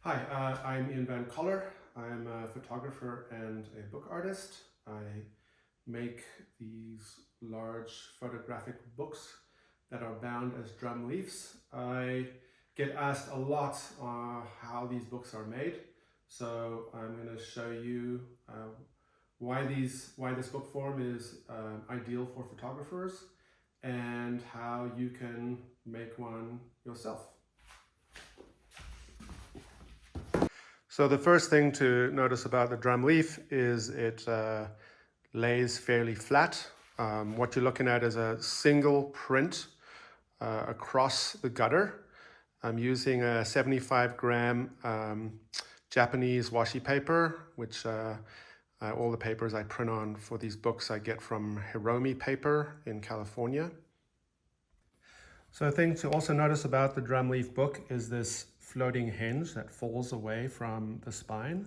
Hi, I'm Ian Van Coller. I'm a photographer and a book artist. I make these large photographic books that are bound as drum leaves. I get asked a lot how these books are made, so I'm going to show you why this book form is ideal for photographers and how you can make one yourself. So the first thing to notice about the drum leaf is it lays fairly flat. What you're looking at is a single print across the gutter. I'm using a 75-gram Japanese washi paper, which all the papers I print on for these books I get from Hiromi Paper in California. So a thing to also notice about the drum leaf book is this floating hinge that falls away from the spine,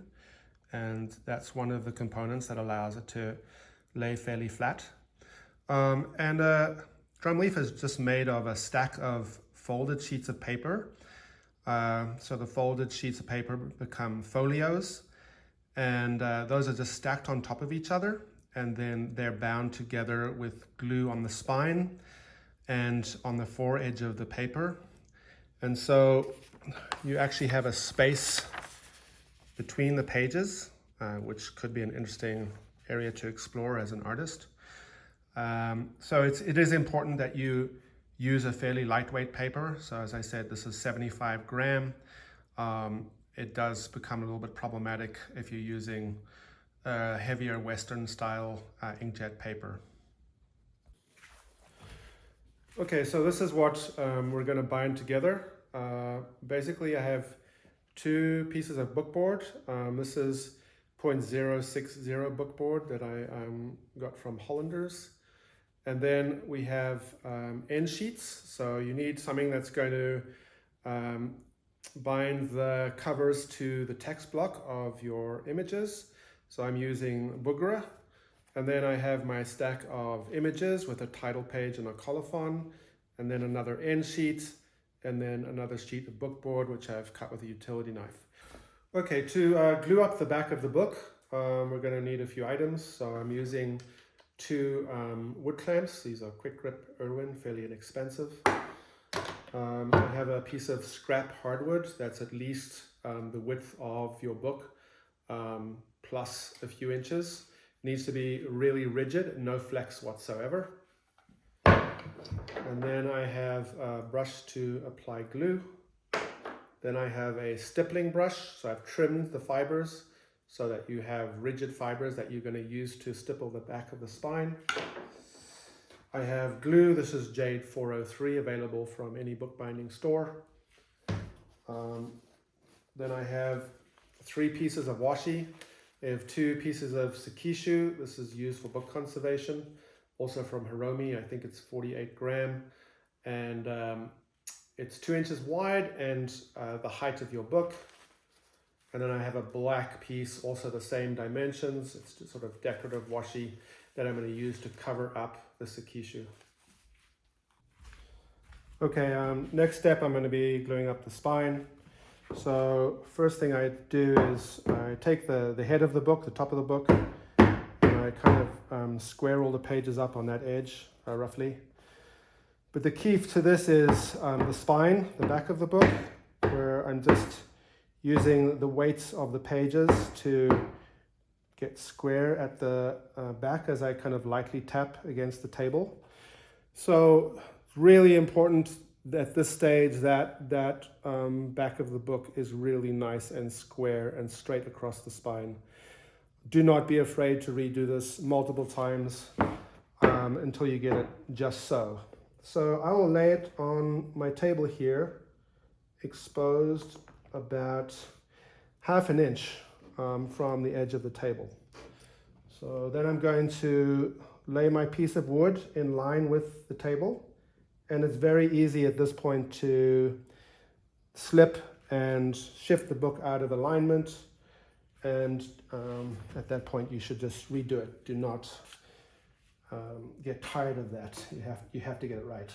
and that's one of the components that allows it to lay fairly flat. And a drum leaf is just made of a stack of folded sheets of paper. So the folded sheets of paper become folios, and those are just stacked on top of each other, and then they're bound together with glue on the spine and on the foredge of the paper. And so you actually have a space between the pages, which could be an interesting area to explore as an artist. So it is important that you use a fairly lightweight paper. So as I said, this is 75 gram. It does become a little bit problematic if you're using heavier Western style inkjet paper. Okay, so this is what we're going to bind together. Basically, I have two pieces of bookboard. This is 0.060 bookboard that I got from Hollanders. And then we have end sheets. So you need something that's going to bind the covers to the text block of your images. So I'm using Bugra. And then I have my stack of images with a title page and a colophon, and then another end sheet, and then another sheet of bookboard, which I've cut with a utility knife. Okay, to glue up the back of the book, we're going to need a few items. So I'm using two wood clamps. These are quick grip Irwin, fairly inexpensive. I have a piece of scrap hardwood that's at least the width of your book, plus a few inches. Needs to be really rigid, no flex whatsoever. And then I have a brush to apply glue. Then I have a stippling brush, so I've trimmed the fibers so that you have rigid fibers that you're going to use to stipple the back of the spine. I have glue. This is Jade 403, available from any bookbinding store. Then I have 3 pieces of washi. I have 2 pieces of sekishu. This is used for book conservation, also from Hiromi. I think it's 48 gram, and it's 2 inches wide and the height of your book. And then I have a black piece, also the same dimensions. It's just sort of decorative washi that I'm going to use to cover up the sekishu. Okay, next step, I'm going to be gluing up the spine. So first thing I do is I take the head of the book, the top of the book, and I kind of square all the pages up on that edge, roughly. But the key to this is the spine, the back of the book, where I'm just using the weights of the pages to get square at the back as I kind of lightly tap against the table. So it's really important at this stage that back of the book is really nice and square and straight across the spine. Do not be afraid to redo this multiple times until you get it just so. So I will lay it on my table here, exposed about ½ an inch from the edge of the table. So then I'm going to lay my piece of wood in line with the table. And it's very easy at this point to slip and shift the book out of alignment. And at that point, you should just redo it. Do not get tired of that. You have to get it right.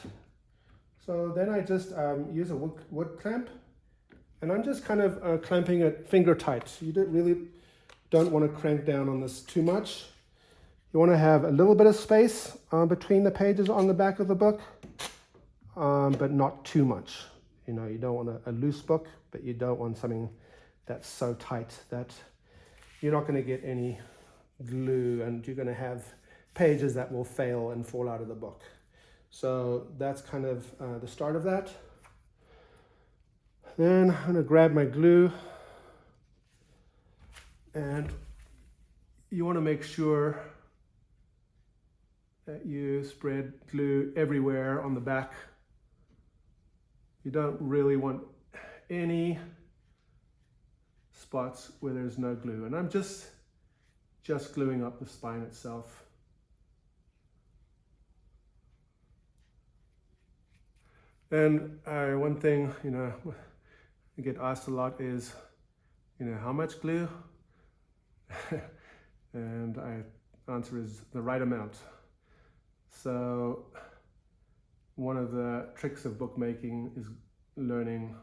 So then I just use a wood clamp And I'm just kind of clamping it finger tight. You really don't want to crank down on this too much. You want to have a little bit of space between the pages on the back of the book, but not too much. You know, you don't want a loose book, but you don't want something that's so tight that you're not going to get any glue and you're going to have pages that will fail and fall out of the book. So that's kind of the start of that. Then I'm going to grab my glue, and you want to make sure that you spread glue everywhere on the back. You don't really want any spots where there's no glue. And I'm just gluing up the spine itself. And one thing, you know, I get asked a lot is, you know, how much glue? And the answer is the right amount. So one of the tricks of bookmaking is learning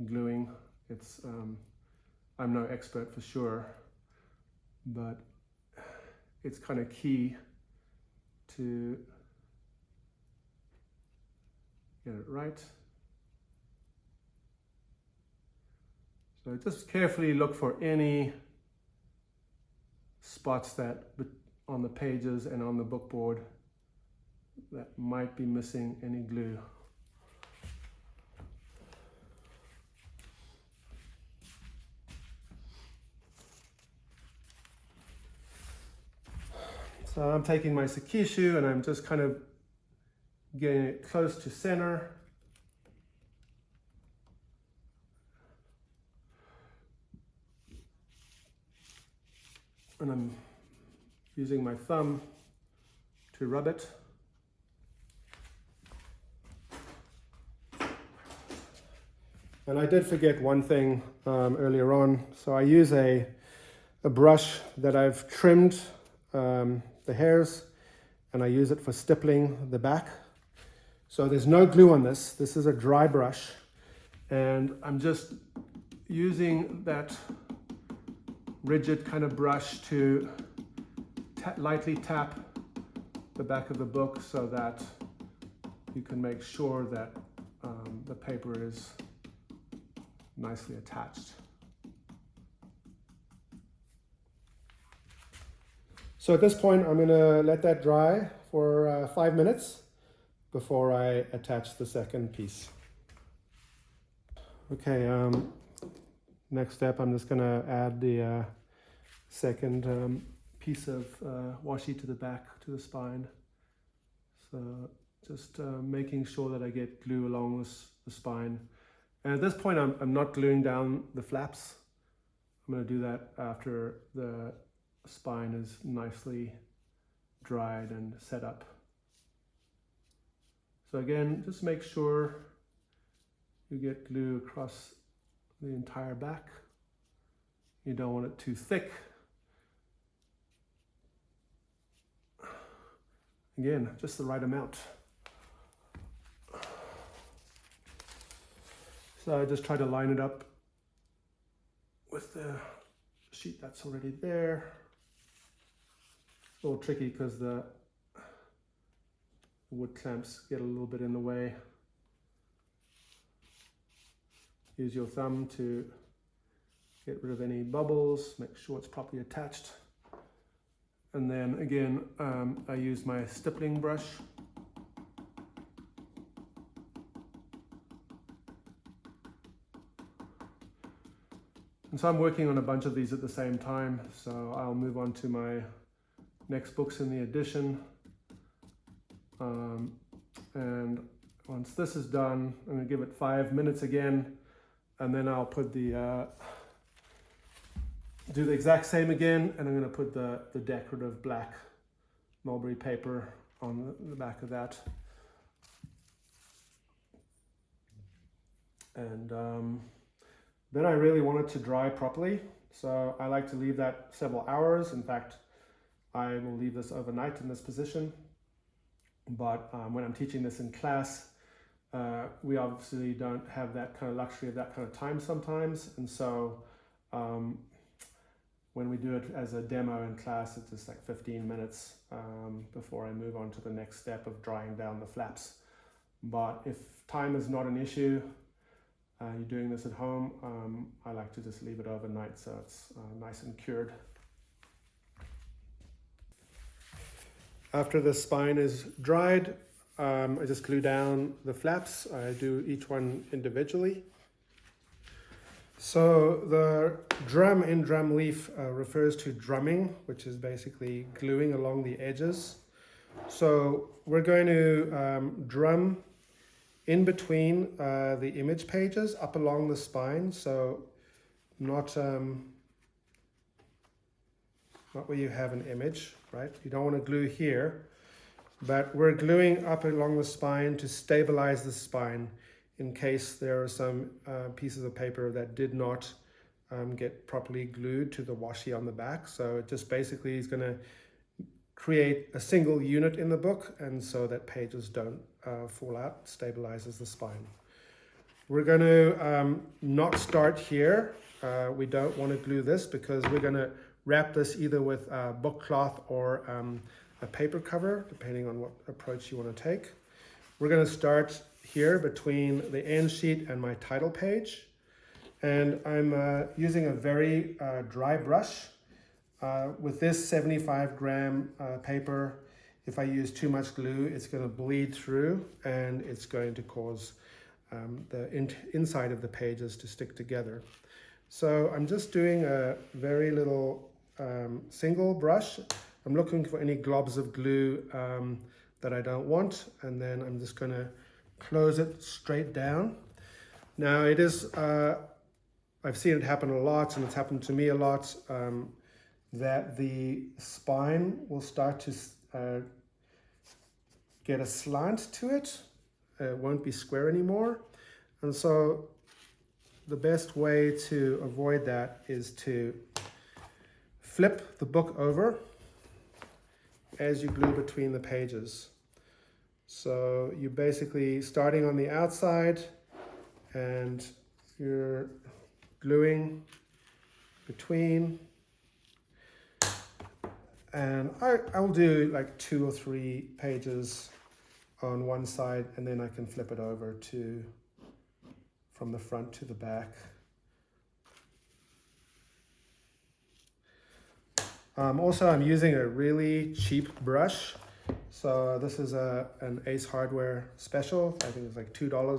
gluing. It's I'm no expert for sure, but it's kind of key to get it right. So just carefully look for any spots that on the pages and on the bookboard that might be missing any glue. So I'm taking my Sekishu and I'm just kind of getting it close to center. And I'm using my thumb to rub it. And I did forget one thing earlier on. So I use a brush that I've trimmed the hairs, and I use it for stippling the back. So there's no glue on this. This is a dry brush, and I'm just using that rigid kind of brush to lightly tap the back of the book so that you can make sure that the paper is nicely attached. So at this point, I'm going to let that dry for 5 minutes before I attach the second piece. Okay, next step, I'm just going to add the second piece of washi to the back, to the spine. So just making sure that I get glue along the spine. And at this point, I'm not gluing down the flaps. I'm going to do that after the spine is nicely dried and set up. So again, just make sure you get glue across the entire back. You don't want it too thick. Again, just the right amount. So I just try to line it up with the sheet that's already there. A little tricky because the wood clamps get a little bit in the way. Use your thumb to get rid of any bubbles, make sure it's properly attached. And then again, I use my stippling brush. And so I'm working on a bunch of these at the same time, so I'll move on to my next books in the edition. And once this is done, I'm going to give it 5 minutes again, and then I'll put the do the exact same again, and I'm going to put the decorative black mulberry paper on the back of that. And then I really want it to dry properly, so I like to leave that several hours. In fact, I will leave this overnight in this position. But when I'm teaching this in class, we obviously don't have that kind of luxury of that kind of time sometimes, and so when we do it as a demo in class, it's just like 15 minutes before I move on to the next step of drying down the flaps. But if time is not an issue, you're doing this at home, I like to just leave it overnight so it's nice and cured. After the spine is dried, I just glue down the flaps. I do each one individually. So the drum in drum leaf refers to drumming, which is basically gluing along the edges. So we're going to drum in between the image pages up along the spine. So not where you have an image, right? You don't want to glue here, but we're gluing up along the spine to stabilize the spine in case there are some pieces of paper that did not get properly glued to the washi on the back. So it just basically is going to create a single unit in the book, and so that pages don't fall out, stabilizes the spine. We're going to not start here. We don't want to glue this because we're going to wrap this either with book cloth or a paper cover, depending on what approach you want to take. We're going to start here between the end sheet and my title page. And I'm using a very dry brush. With this 75 gram paper, if I use too much glue, it's going to bleed through and it's going to cause the inside of the pages to stick together. So I'm just doing a very little single brush. I'm looking for any globs of glue that I don't want, and then I'm just going to close it straight down. Now it is, I've seen it happen a lot, and it's happened to me a lot, that the spine will start to get a slant to it. It won't be square anymore. And so the best way to avoid that is to flip the book over as you glue between the pages. So you're basically starting on the outside and you're gluing between, and I'll do like 2 or 3 pages on one side, and then I can flip it over to from the front to the back. Also, I'm using a really cheap brush. So this is an Ace Hardware special. I think it's like $2 or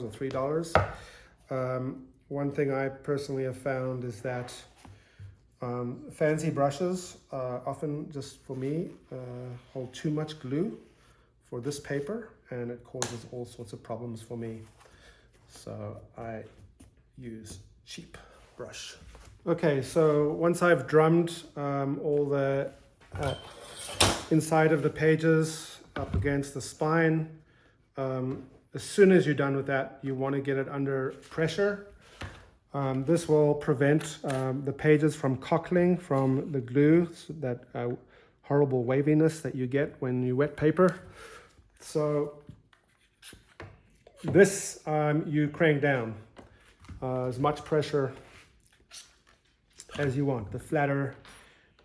$3. One thing I personally have found is that fancy brushes often, just for me, hold too much glue for this paper, and it causes all sorts of problems for me. So I use cheap brush. Okay, so once I've drummed all the inside of the pages up against the spine, as soon as you're done with that, you want to get it under pressure. This will prevent the pages from cockling from the glue, so that horrible waviness that you get when you wet paper. So this you crank down as much pressure as you want. The flatter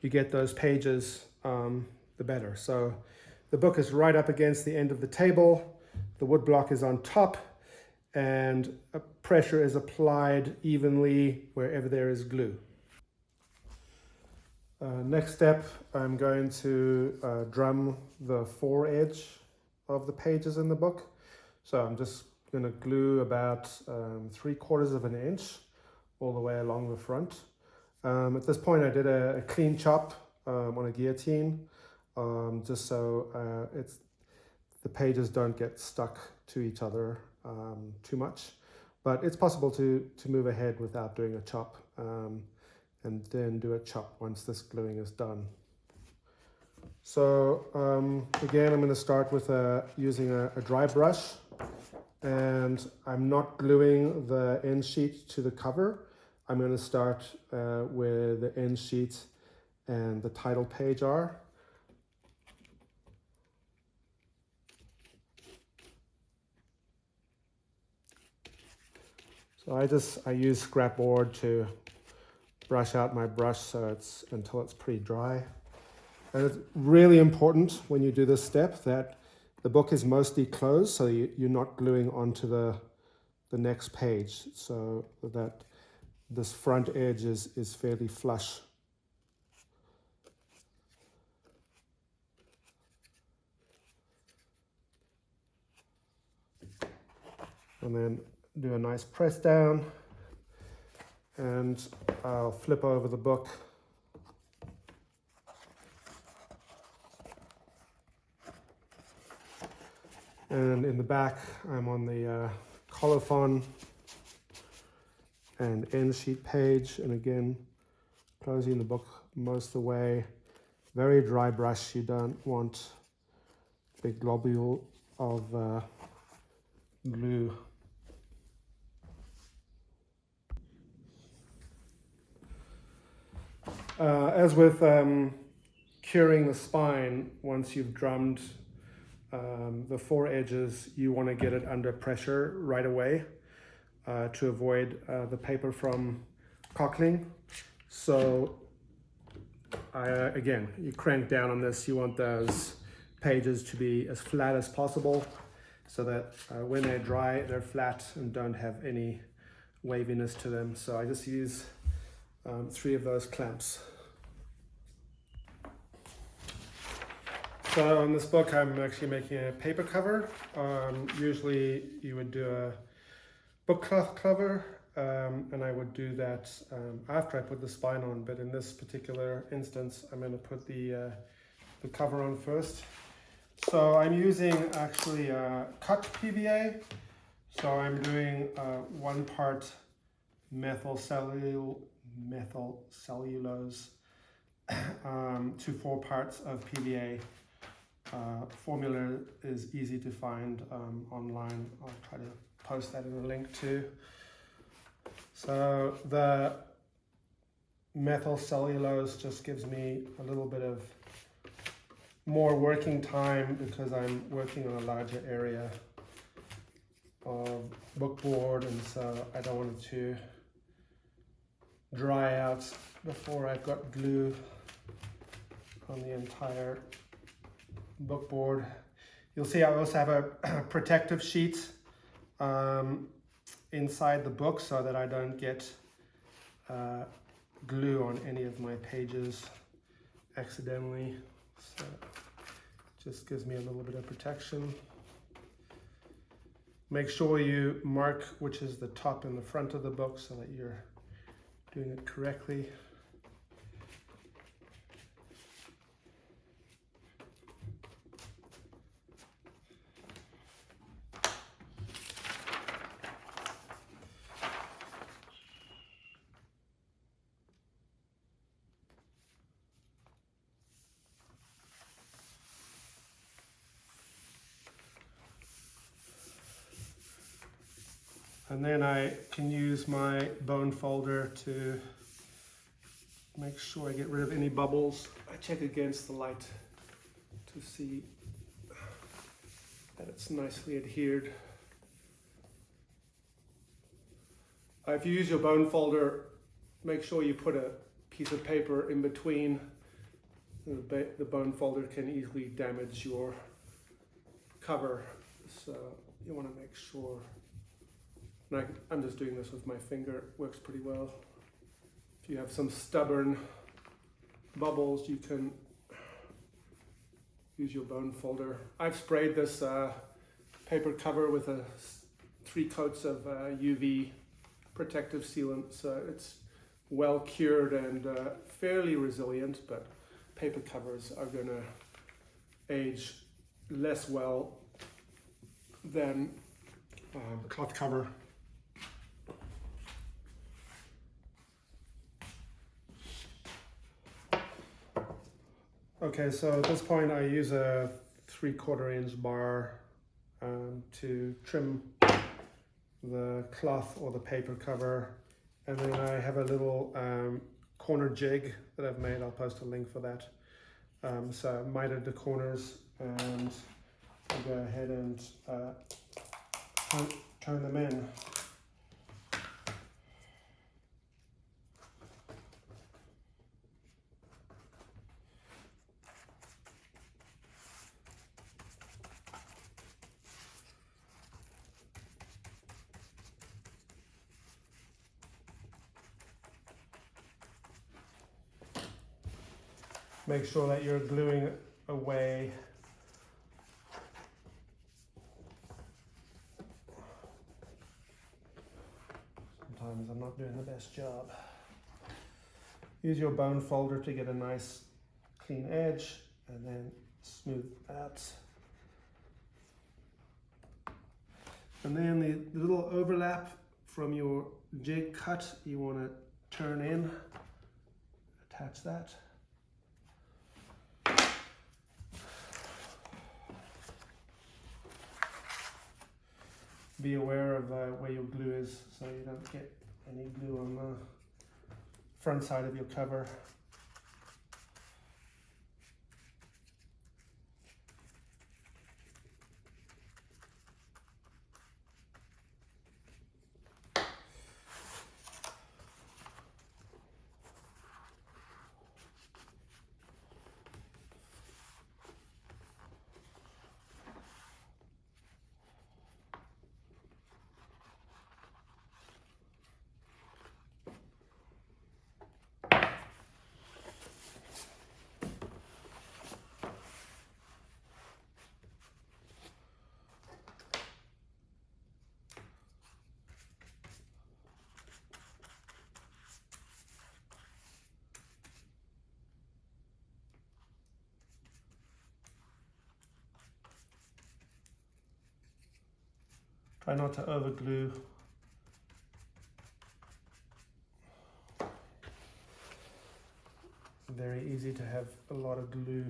you get those pages, the better. So the book is right up against the end of the table. The wood block is on top, and pressure is applied evenly wherever there is glue. Next step, I'm going to drum the foredge of the pages in the book. So I'm just going to glue about 3/4 of an inch all the way along the front. At this point, I did a clean chop on a guillotine, just so the pages don't get stuck to each other too much. But it's possible to move ahead without doing a chop, and then do a chop once this gluing is done. So again, I'm going to start with using a dry brush, and I'm not gluing the end sheet to the cover. I'm going to start where the end sheet and the title page are. So I use scrap board to brush out my brush until it's pretty dry. And it's really important when you do this step that the book is mostly closed, so you're not gluing onto the next page, so that this front edge is fairly flush. And then do a nice press down, and I'll flip over the book. And in the back, I'm on the colophon and end sheet page, and again, closing the book most of the way. Very dry brush, you don't want a big globule of glue. As with curing the spine, once you've drummed the four edges, you want to get it under pressure right away to avoid the paper from cockling. So again, you crank down on this. You want those pages to be as flat as possible so that when they're dry, they're flat and don't have any waviness to them. So I just use 3 of those clamps. So on this book, I'm actually making a paper cover. Usually you would do a book cloth cover, and I would do that after I put the spine on, but in this particular instance, I'm going to put the cover on first. So I'm using actually cut PVA. So I'm doing 1 part methyl cellulose to 4 parts of PVA. Formula is easy to find online. I'll try to post that in a link too. So the methyl cellulose just gives me a little bit of more working time because I'm working on a larger area of bookboard, and so I don't want it to dry out before I've got glue on the entire bookboard. You'll see I also have a protective sheet inside the book so that I don't get glue on any of my pages accidentally. So it just gives me a little bit of protection. Make sure you mark which is the top and the front of the book so that you're doing it correctly. And then I can use my bone folder to make sure I get rid of any bubbles. I check against the light to see that it's nicely adhered. If you use your bone folder, make sure you put a piece of paper in between. The bone folder can easily damage your cover, so you want to make sure. And I'm just doing this with my finger, it works pretty well. If you have some stubborn bubbles, you can use your bone folder. I've sprayed this paper cover with 3 coats of UV protective sealant, so it's well cured and fairly resilient, but paper covers are going to age less well than cloth cover. Okay, so at this point I use a 3/4 inch bar to trim the cloth or the paper cover, and then I have a little corner jig that I've made. I'll post a link for that. So I mitered the corners and I'll go ahead and turn them in. Make sure that you're gluing away sometimes I'm not doing the best job. Use your bone folder to get a nice clean edge and then smooth out. And then the little overlap from your jig cut, you want to turn in, attach that. Be aware of where your glue is so you don't get any glue on the front side of your cover. Try not to over glue. Very easy to have a lot of glue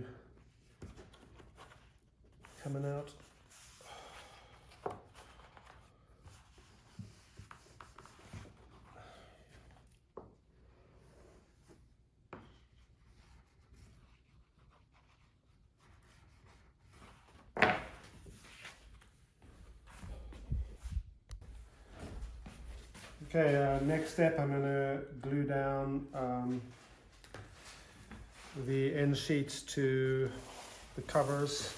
coming out. Okay, next step, I'm going to glue down the end sheets to the covers.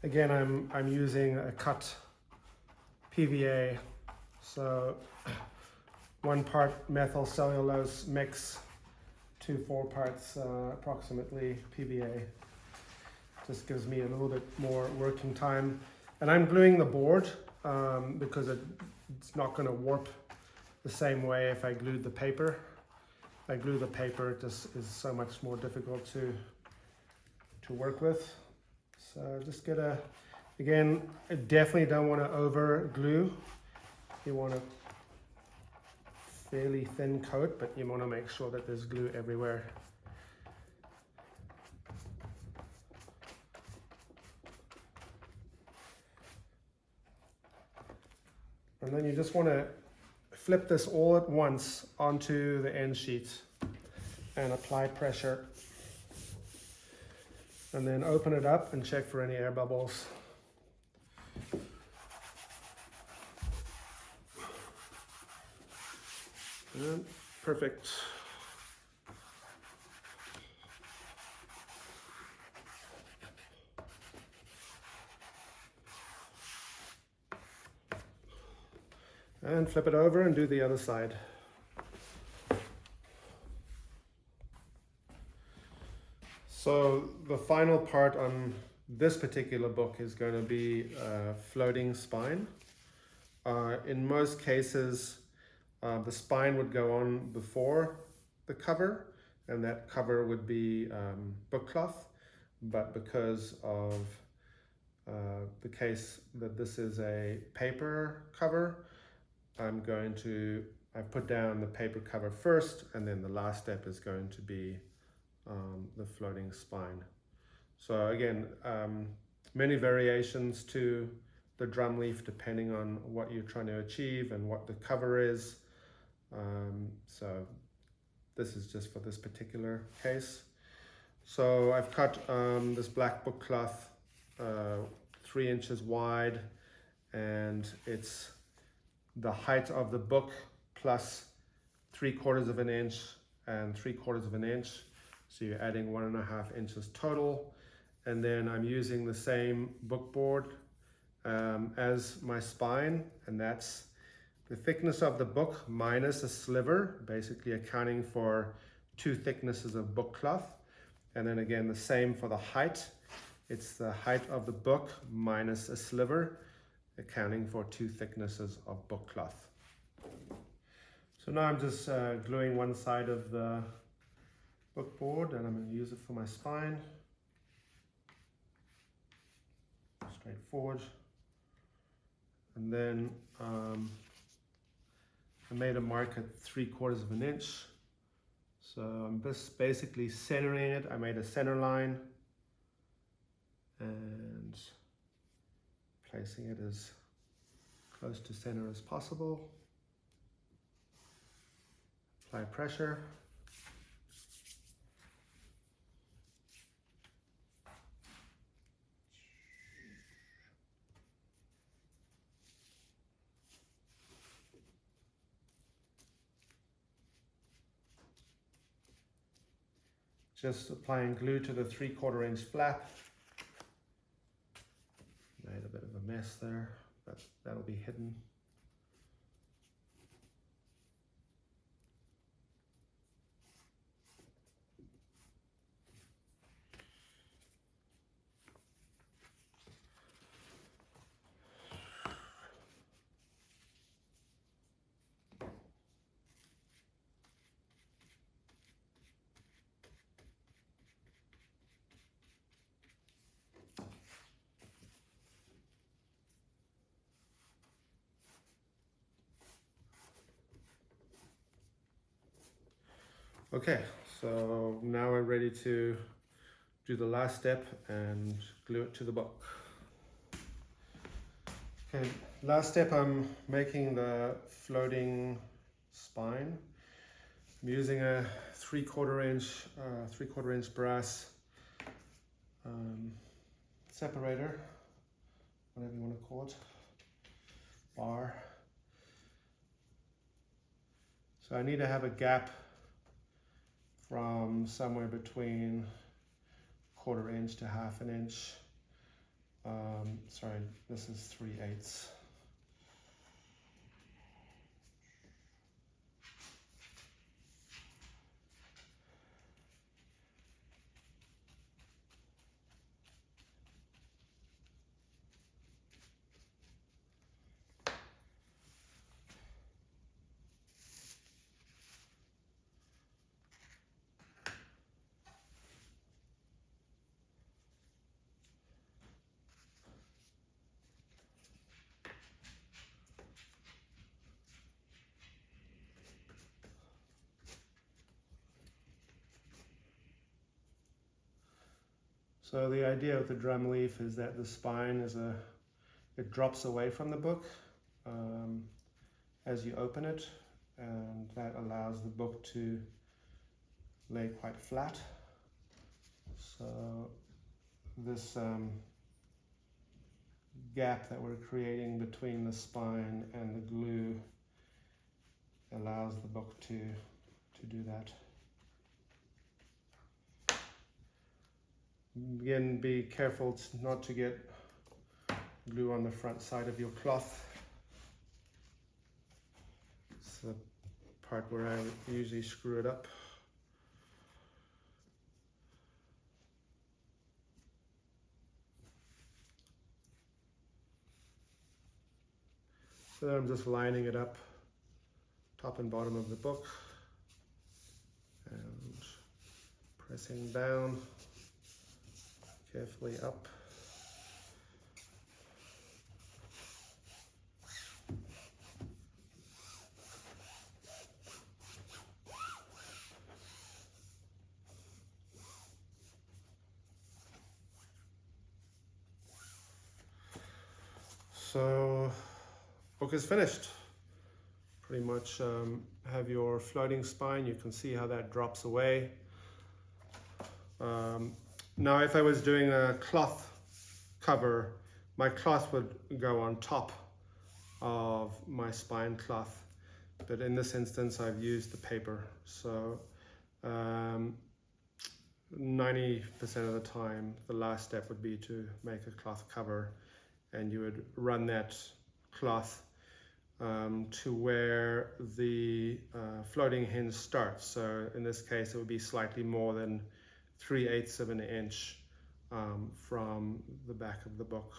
Again, I'm using a cut PVA, so 1 part methyl cellulose mix to 4 parts approximately PVA. Just gives me a little bit more working time. And I'm gluing the board because it's not going to warp the same way if I glued the paper. If I glue the paper, it just is so much more difficult to work with. So just get again, I definitely don't want to over glue. You want a fairly thin coat, but you want to make sure that there's glue everywhere. And then you just want to flip this all at once onto the end sheet and apply pressure. And then open it up and check for any air bubbles. And perfect. And flip it over and do the other side. So the final part on this particular book is going to be floating spine. In most cases, the spine would go on before the cover, and that cover would be book cloth. But because of the case that this is a paper cover, I put down the paper cover first, and then the last step is going to be the floating spine. So again, many variations to the drum leaf depending on what you're trying to achieve and what the cover is. So this is just for this particular case. So I've cut this black book cloth 3 inches wide, and it's the height of the book plus 3/4 of an inch and 3/4 of an inch. So you're adding 1.5 inches total. And then I'm using the same book board as my spine, and that's the thickness of the book minus a sliver, basically accounting for 2 thicknesses of book cloth. And then again, the same for the height. It's the height of the book minus a sliver, accounting for 2 thicknesses of book cloth. So now I'm just gluing one side of the book board, and I'm going to use it for my spine. Straightforward. And then I made a mark at 3/4 of an inch. So I'm just basically centering it. I made a center line and placing it as close to center as possible. Apply pressure. Just applying glue to the 3/4 inch flap. Made a bit of a mess there, but that'll be hidden. Okay, so now we're ready to do the last step and glue it to the book. Okay, last step, I'm making the floating spine. I'm using a 3/4 inch brass separator, whatever you want to call it, bar. So I need to have a gap from somewhere between 1/4 inch to 1/2 inch. Sorry, this is 3/8. So the idea with the drum leaf is that the spine it drops away from the book as you open it, and that allows the book to lay quite flat. So this gap that we're creating between the spine and the glue allows the book to do that. Again, be careful not to get glue on the front side of your cloth. It's the part where I usually screw it up. So I'm just lining it up, top and bottom of the book, and pressing down, carefully up. So, book is finished. Pretty much have your floating spine. You can see how that drops away. Now if I was doing a cloth cover, my cloth would go on top of my spine cloth, but in this instance I've used the paper. So 90% of the time the last step would be to make a cloth cover, and you would run that cloth to where the floating hinge starts. So in this case, it would be slightly more than 3/8 of an inch from the back of the book.